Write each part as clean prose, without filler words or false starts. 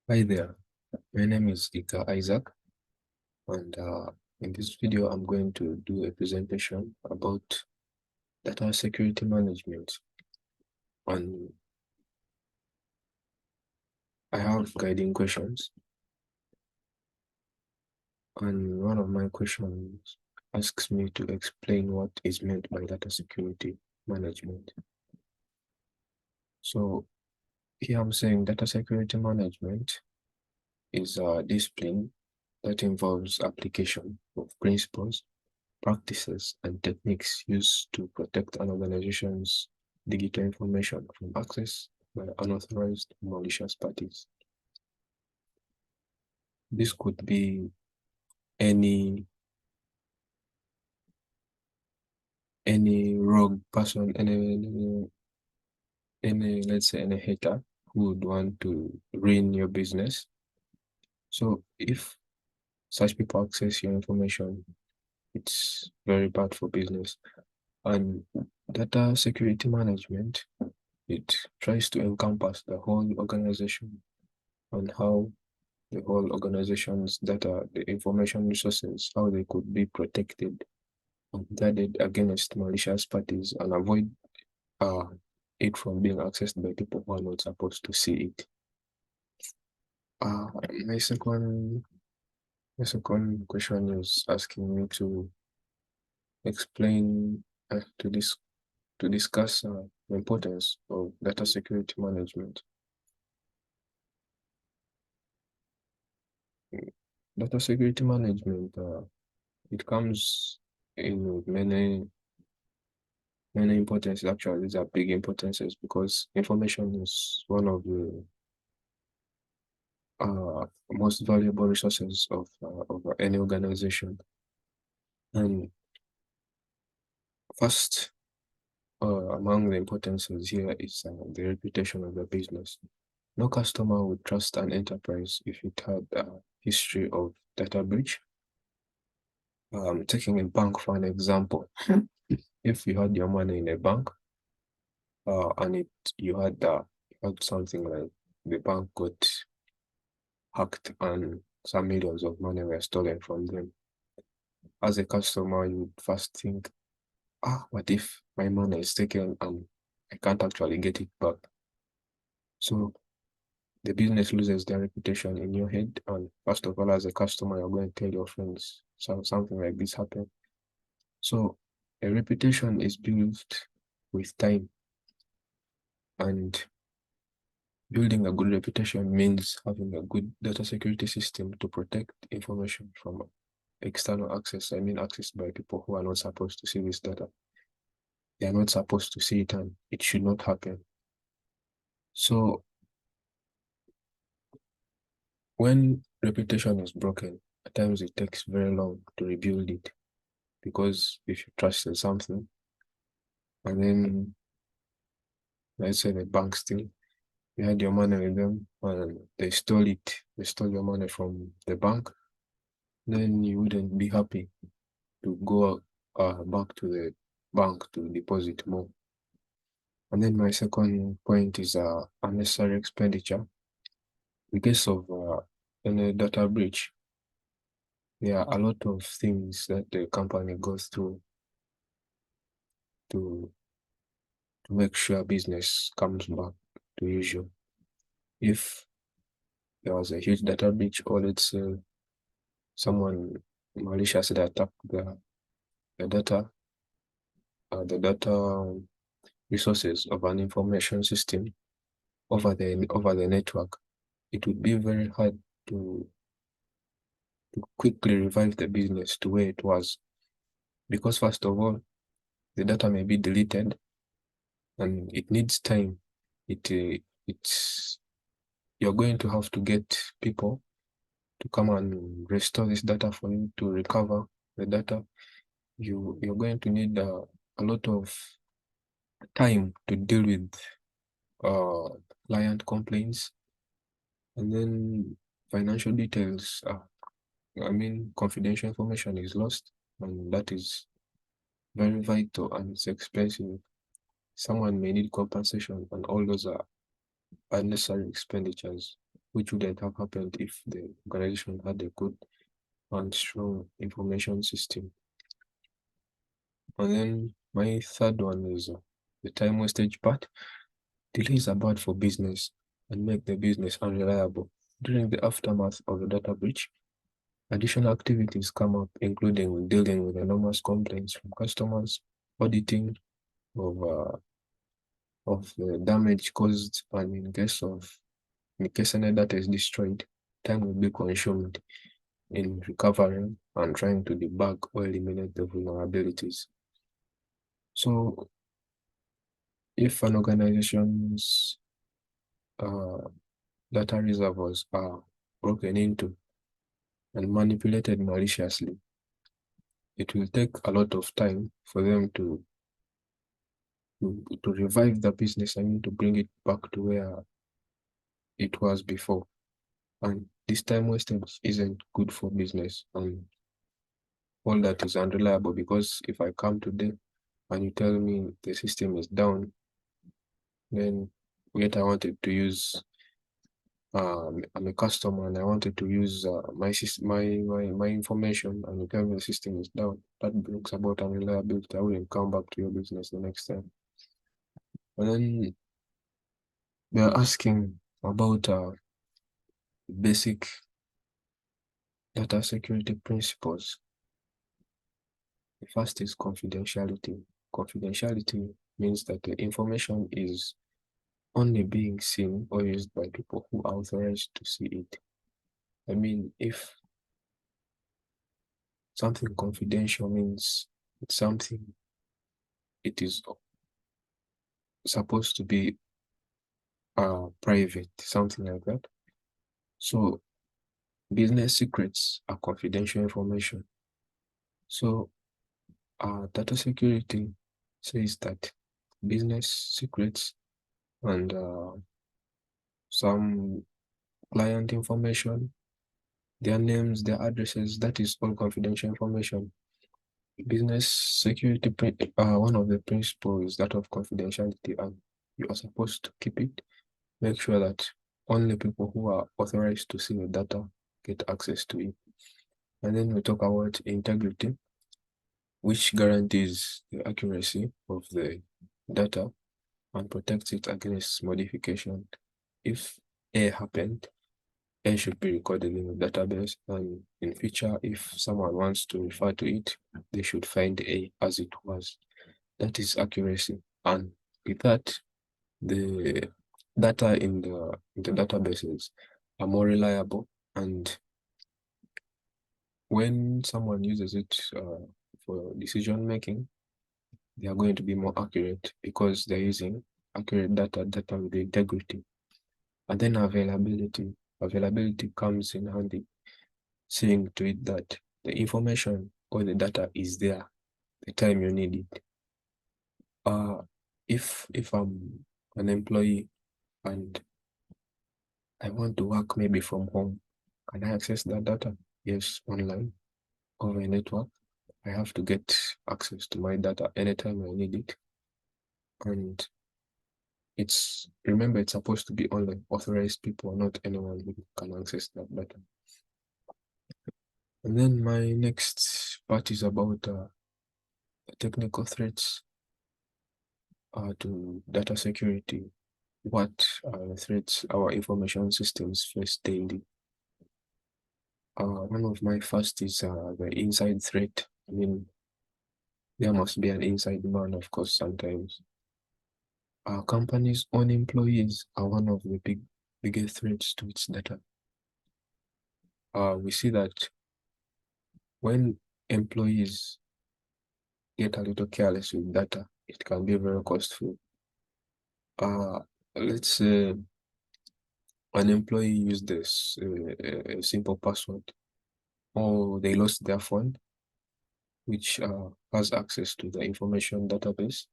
Hi there, my name is Ika Isaac, and in this video, I'm going to do a presentation about data security management. And I have guiding questions, and one of my questions asks me to explain what is meant by data security management. So here I'm saying data security management is a discipline that involves application of principles, practices, and techniques used to protect an organization's digital information from access by unauthorized malicious parties. This could be any rogue person, any let's say any hater who would want to ruin your business. So if such people access your information, it's very bad for business. And data security management, it tries to encompass the whole organization on how the whole organization's data, the information resources, how they could be protected and guarded against malicious parties and avoid uh, it from being accessed by people who are not supposed to see it. Uh, my second my second question is asking me to explain to discuss the importance of data security management. Data security management, it comes in many importances. Actually, these are big importances because information is one of the most valuable resources of any organization. And first, among the importances here is the reputation of the business. No customer would trust an enterprise if it had a history of data breach. Taking a bank for an example, if you had your money in a bank, and you had something like the bank got hacked and some millions of money were stolen from them. As a customer, you would first think, what if my money is taken and I can't actually get it back? So the business loses their reputation in your head. And first of all, as a customer, you're going to tell your friends something like this happened. So a reputation is built with time, and building a good reputation means having a good data security system to protect information from external access. I mean, access by people who are not supposed to see this data. They are not supposed to see it, and it should not happen. So when reputation is broken, at times it takes very long to rebuild it, because if you trusted something and then let's say the bank still, you had your money with them and they stole your money from the bank, then you wouldn't be happy to go back to the bank to deposit more. And then my second point is unnecessary expenditure. In case of any data breach, there are a lot of things that the company goes through to make sure business comes back to usual. If there was a huge data breach, or let's say someone maliciously attacked the data, the data resources of an information system over the network, it would be very hard to quickly revive the business to where it was, because first of all, the data may be deleted and it needs time. It's you're going to have to get people to come and restore this data for you to recover the data. You're going to need a lot of time to deal with client complaints, and then financial details. I mean, confidential information is lost, and that is very vital and it's expensive. Someone may need compensation, and all those are unnecessary expenditures which wouldn't have happened if the organization had a good and strong information system. And then my third one is the time wastage part. Delays are bad for business and make the business unreliable. During the aftermath of a data breach, additional activities come up, including dealing with enormous complaints from customers, auditing of the damage caused, and in case any data is destroyed, time will be consumed in recovering and trying to debug or eliminate the vulnerabilities. So if an organization's data reservoirs are broken into and manipulated maliciously, it will take a lot of time for them to revive the business, to bring it back to where it was before. And this time wastage isn't good for business, and all that is unreliable, because if I come today and you tell me the system is down, then yet I wanted to use I'm a customer and I wanted to use my information, and you tell me the system is down. That brings about unreliability. I wouldn't come back to your business the next time. And then they're asking about basic data security principles. The first is confidentiality. Confidentiality means that the information is only being seen or used by people who are authorized to see it. If something confidential means it's something, it is supposed to be private, something like that. So business secrets are confidential information. So data security says that business secrets and some client information, their names, their addresses, that is all confidential information. Business security, one of the principles is that of confidentiality, and you are supposed to keep it. Make sure that only people who are authorized to see the data get access to it. And then we talk about integrity, which guarantees the accuracy of the data and protects it against modification. If A happened, A should be recorded in the database, and in future, if someone wants to refer to it, they should find A as it was. That is accuracy. And with that, the data in the databases are more reliable, and when someone uses it for decision making, they are going to be more accurate because they're using accurate data with integrity. And then availability. Availability comes in handy, seeing to it that the information or the data is there the time you need it. If I'm an employee and I want to work maybe from home, can I access that data? Yes, online, over a network. I have to get access to my data anytime I need it. And remember, it's supposed to be only authorized people, not anyone who can access that data. And then my next part is about technical threats to data security. What threats our information systems face daily? One of my first is the inside threat. There must be an inside man, of course, sometimes. Our company's own employees are one of the biggest threats to its data. We see that when employees get a little careless with data, it can be very costly. Let's say an employee used this a simple password, or they lost their phone, which has access to the information database,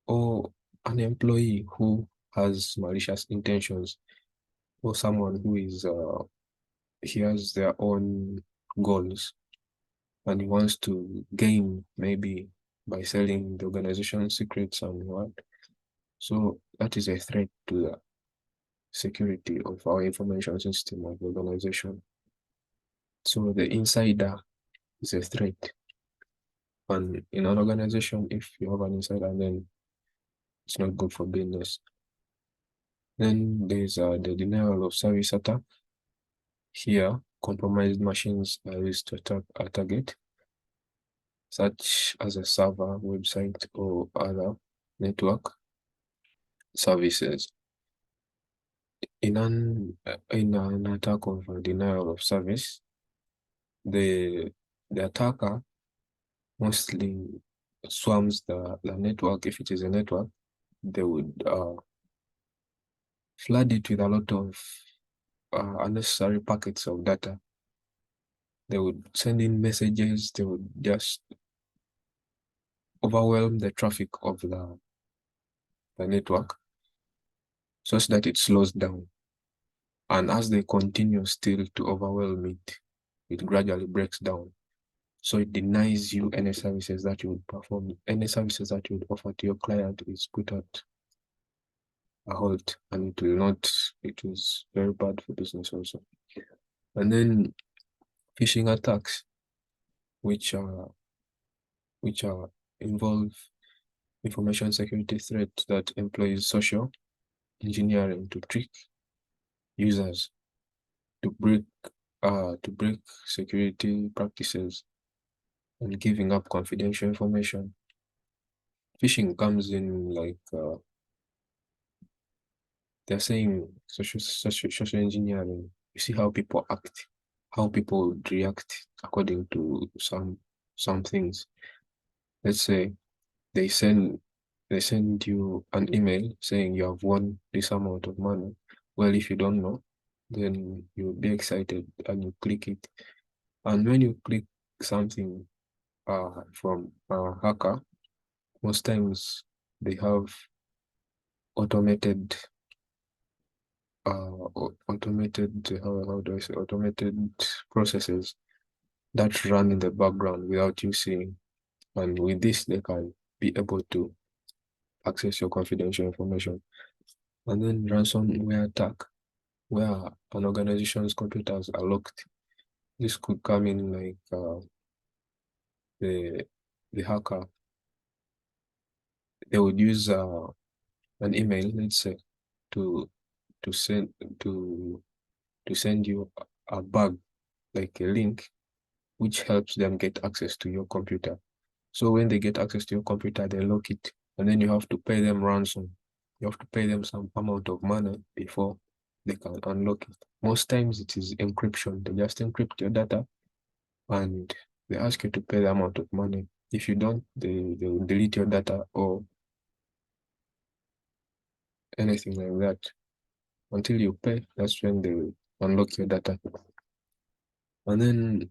or an employee who has malicious intentions, or someone who is he has their own goals and he wants to gain maybe by selling the organization secrets and what. So that is a threat to security of our information system of the organization. So the insider is a threat. And in an organization, if you have an insider, then it's not good for business. Then there's the denial of service attack. Here, compromised machines are used to attack a target, such as a server, website, or other network services. In an attack of denial of service, the attacker mostly swarms the network. If it is a network, they would flood it with a lot of unnecessary packets of data. They would send in messages, they would just overwhelm the traffic of the network such that it slows down. And as they continue still to overwhelm it, it gradually breaks down. So it denies you any services that you would perform, any services that you would offer to your client is put at a halt, and it is very bad for business also. And then phishing attacks, which involve information security threats that employs social engineering to trick users to break security practices and giving up confidential information. Phishing comes in like they're saying social engineering. You see how people act, how people would react according to some things. Let's say they send you an email saying you have won this amount of money. Well, if you don't know, then you'll be excited and you click it. And when you click something from a hacker, most times they have automated how do I say automated processes that run in the background without you seeing. And with this, they can be able to access your confidential information. And then ransomware attack, where an organization's computers are locked. This could come in like the hacker. They would use an email, let's say, to to send to send you a bug, like a link, which helps them get access to your computer. So when they get access to your computer, they lock it, and then you have to pay them ransom. You have to pay them some amount of money before they can unlock it. Most times it is encryption. They just encrypt your data and they ask you to pay the amount of money. If you don't, they will delete your data or anything like that. Until you pay, that's when they will unlock your data. And then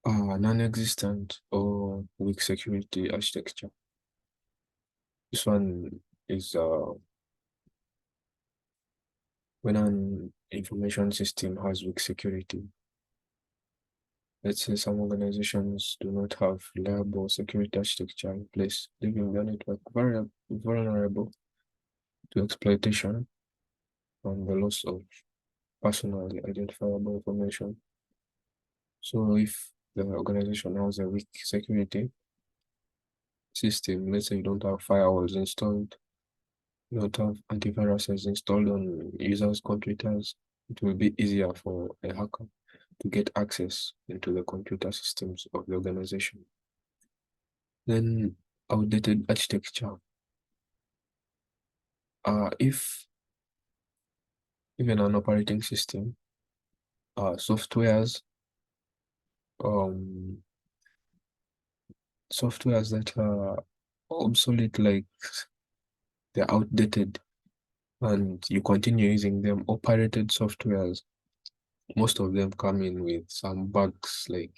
non-existent or weak security architecture. This one is when an information system has weak security. Let's say some organizations do not have reliable security architecture in place, leaving their network vulnerable to exploitation and the loss of personally identifiable information. So if the organization has a weak security system, let's say you don't have firewalls installed, you don't have antiviruses installed on users' computers, it will be easier for a hacker to get access into the computer systems of the organization. Then outdated architecture. If even an operating system, softwares, um, softwares that are obsolete, like they're outdated, and you continue using them, operated softwares, most of them come in with some bugs, like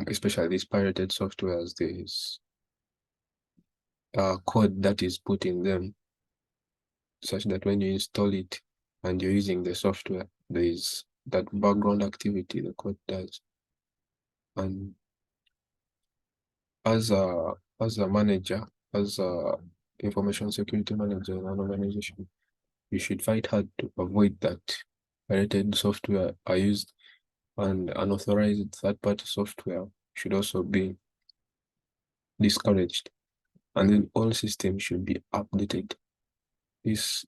especially these pirated softwares, there's code that is put in them such that when you install it and you're using the software, there is that background activity the code does. And as a manager, as a information security manager in an organization, you should fight hard to avoid that pirated software are used, and unauthorized third-party software should also be discouraged. And then all systems should be updated.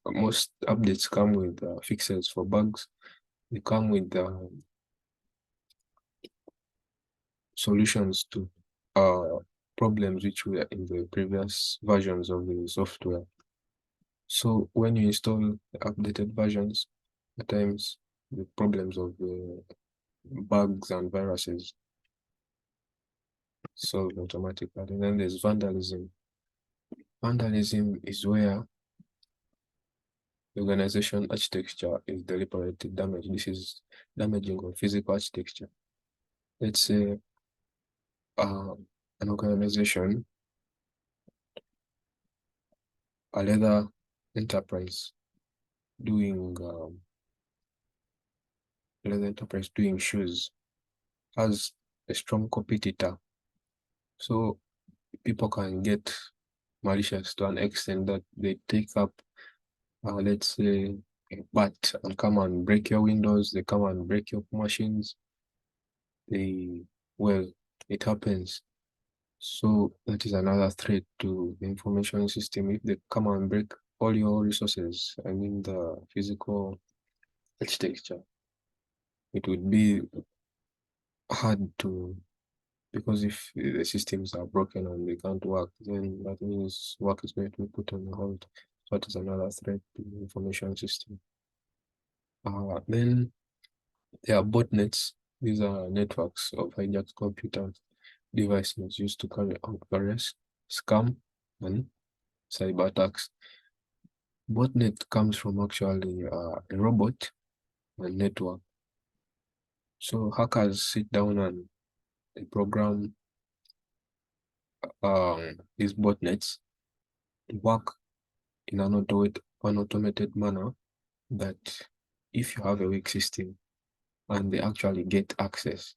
Most updates come with fixes for bugs. They come with solutions to problems which were in the previous versions of the software. So when you install the updated versions, at times the problems of the bugs and viruses solved automatically. And then there's vandalism. Vandalism is where the organization architecture is deliberately damaged. This is damaging of physical architecture. Let's say an organization, a leather enterprise doing shoes, has a strong competitor. So people can get malicious to an extent that they take up, let's say, a bat and come and break your windows, they come and break your machines. Well, it happens. So that is another threat to the information system. If they come and break all your resources, I mean the physical architecture, it would be hard to, because if the systems are broken and they can't work, then that means work is going to be put on hold. So that is another threat to the information system. Then there are botnets. These are networks of hijacked computer devices used to carry out various scam and cyber attacks. Botnet comes from actually a robot and network. So hackers sit down and they program these botnets to work in an automated manner, that if you have a weak system and they actually get access,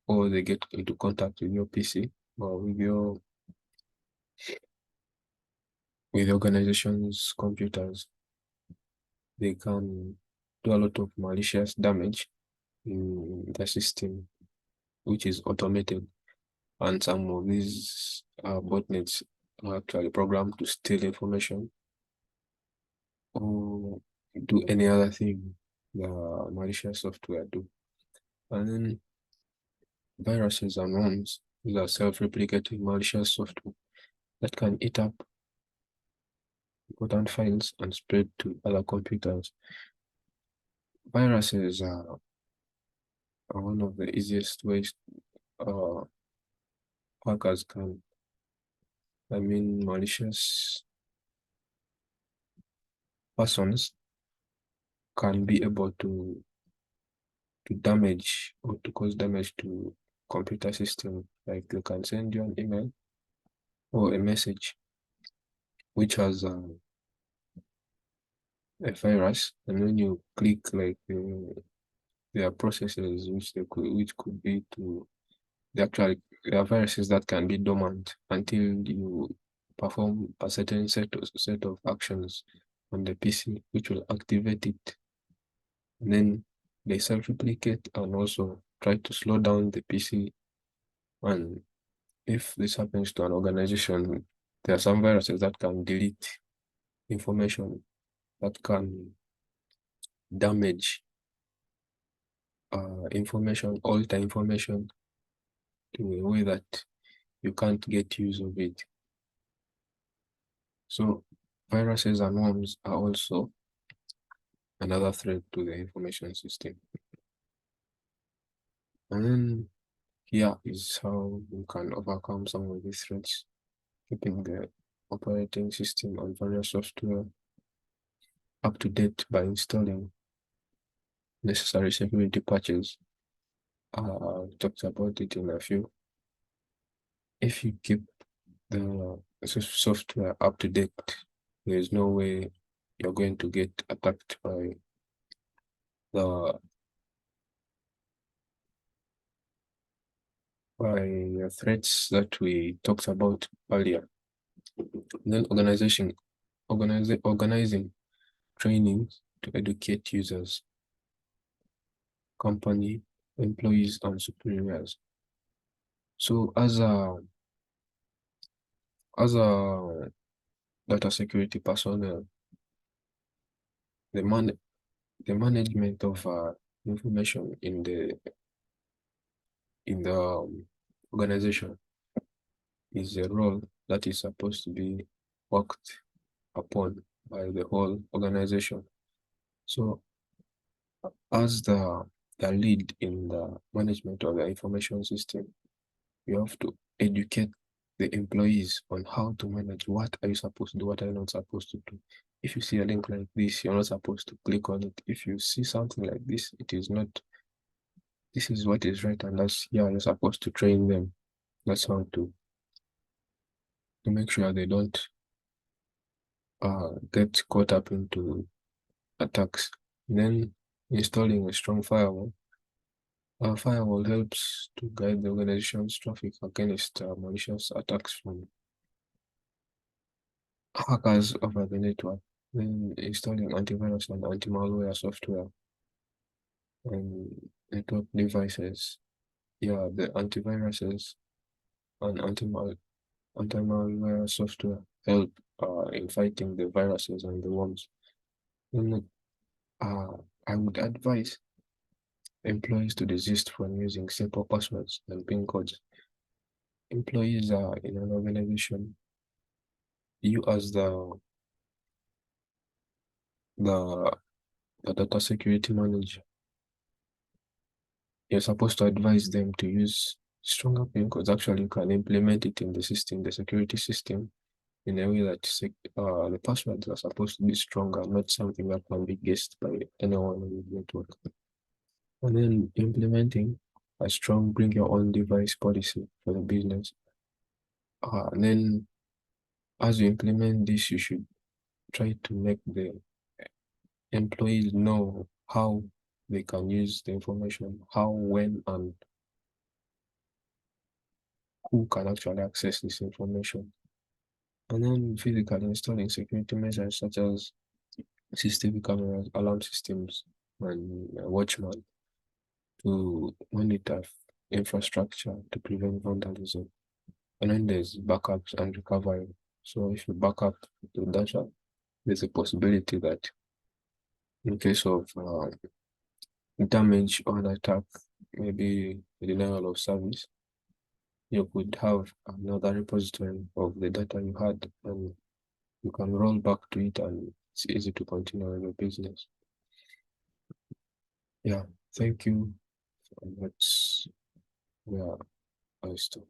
or they get into contact with your PC or with the organization's computers, they can do a lot of malicious damage in the system, which is automated. And some of these botnets are actually programmed to steal information or do any other thing the malicious software do. And then viruses and worms, these are self-replicating malicious software that can eat up important files and spread to other computers. Viruses are one of the easiest ways hackers can, malicious persons can be able to damage or to cause damage to computer system. Like they can send you an email or a message which has a virus, and when you click, like there are processes which could be to there are viruses that can be dormant until you perform a certain set of actions on the PC, which will activate it. And then they self-replicate and also try to slow down the PC. And if this happens to an organization, there are some viruses that can delete information, that can damage information, alter information to a way that you can't get use of it. So viruses and worms are also another threat to the information system. And then here is how we can overcome some of these threats, keeping the operating system and various software up to date by installing necessary security patches. Talked about it in a few. If you keep the software up to date, there is no way you're going to get attacked by the threats that we talked about earlier. Then organizing trainings to educate users, company, employees, and superiors. So as a data security personnel, the man the management of information in the organization is a role that is supposed to be worked upon by the whole organization. So as the lead in the management of the information system, you have to educate the employees on how to manage what are you supposed to do, what are you not supposed to do. If you see a link like this, you're not supposed to click on it. If you see something like this, it is not, this is what is right, and that's, yeah, you're supposed to train them. That's how to make sure they don't get caught up into attacks. Then installing a strong firewall. A firewall helps to guide the organization's traffic against malicious attacks from hackers over the network. Then installing antivirus and anti-malware software on network devices. Yeah, the antiviruses and anti-malware software help in fighting the viruses and the worms. Then I would advise employees to desist from using simple passwords and PIN codes. Employees are in an organization. You as the data security manager, you're supposed to advise them to use stronger PIN codes. Actually, you can implement it in the system, the security system, in a way that the passwords are supposed to be stronger, not something that can be guessed by anyone on the network. And then implementing a strong bring your own device policy for the business. And then as you implement this, you should try to make the employees know how they can use the information, how, when, and who can actually access this information. And then physically installing security measures such as CCTV cameras, alarm systems, and watchman to monitor infrastructure to prevent vandalism. And then there's backups and recovery. So if you back up the data, there's a possibility that in case of damage or an attack, maybe a denial of service, you could have another repository of the data you had, and you can roll back to it, and it's easy to continue with your business. Yeah, thank you. And that's where I stop.